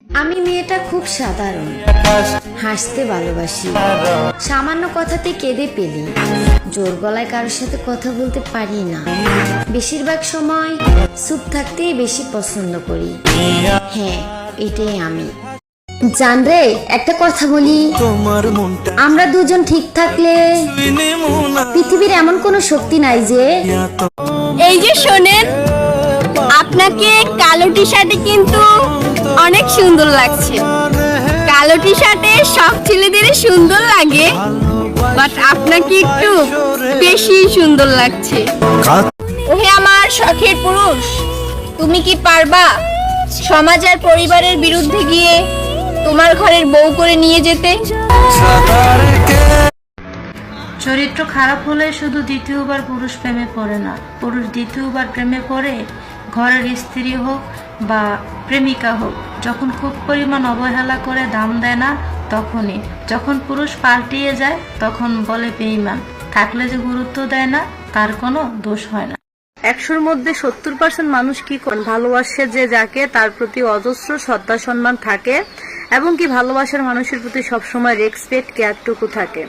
আমি মেয়েটা খুব সাধারণ, হাসতে ভালোবাসি, সামান্য কথাতে কেঁদে ফেলি, জোর গলায় কারোর সাথে কথা বলতে পারি না, বেশিরভাগ সময় চুপ থাকতেই বেশি পছন্দ করি। হ্যাঁ, এটাই আমি। জানরে, একটা কথা বলি, আমরা দুজন ঠিক থাকলে পৃথিবীর এমন কোনো শক্তি নাই যে। এই যে শোনেন, আপনাকে কালো টি শার্টে কিন্তু অনেক সুন্দর লাগছে। কালো টি শার্টে সব ছেলেদেরই সুন্দর লাগে, বাট আপনাকে একটু বেশি সুন্দর লাগছে। ওহে আমার শখের পুরুষ, তুমি কি পারবা সমাজ আর পরিবারের বিরুদ্ধে গিয়ে তোমার ঘরের বউ করে নিয়ে যেতে? চরিত্র খারাপ হলে শুধু দ্বিতীয়বার পুরুষ প্রেমে পড়ে না, পুরুষ দ্বিতীয়বার প্রেমে পড়ে ঘরের স্ত্রী হোক বা প্রেমিকা হোক। যখন খুব পরিমাণ অবহেলা করে দাম দেয় না তখনই। যখন পুরুষ পাল্টিয়ে যায় তখন বলে বেঈমান। থাকলে যে গুরুত্ব দেয় না তার কোনো দোষ হয় না। 100-র মধ্যে 70% মানুষ কি করেন, ভালোবাসে যে যাকে তার প্রতি অজস্র শ্রদ্ধা সম্মান থাকে এবং কি ভালোবাসার মানুষের প্রতি সবসময় রেসপেক্ট কেয়ারটুকু থাকে।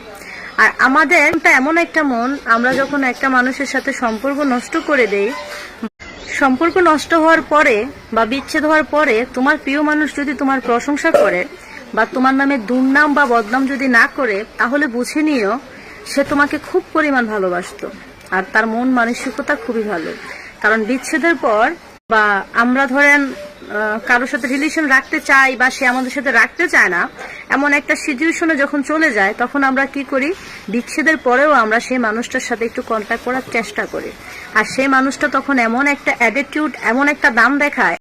আর আমাদের এমন একটা মন, আমরা যখন একটা মানুষের সাথে সম্পর্ক নষ্ট করে দেই, সম্পর্ক নষ্ট হওয়ার পরে বা বিচ্ছেদ হওয়ার পরে তোমার প্রিয় মানুষ যদি তোমার প্রশংসা করে বা তোমার নামে দুর্নাম বা বদনাম যদি না করে, তাহলে বুঝে নিও সে তোমাকে খুব পরিমাণ ভালোবাসতো আর তার মন মানসিকতা খুবই ভালো। কারণ বিচ্ছেদের পর বা আমরা ধরেন কারোর সাথে রিলেশন রাখতে চাই বা সে আমাদের সাথে রাখতে চায় না, এমন একটা সিচুয়েশনে যখন চলে যায়, তখন আমরা কি করি, বিচ্ছেদের পরেও আমরা সেই মানুষটার সাথে একটু কন্ট্যাক্ট করার চেষ্টা করি। আর সেই মানুষটা তখন এমন একটা অ্যাটিটিউড, এমন একটা দাম দেখায়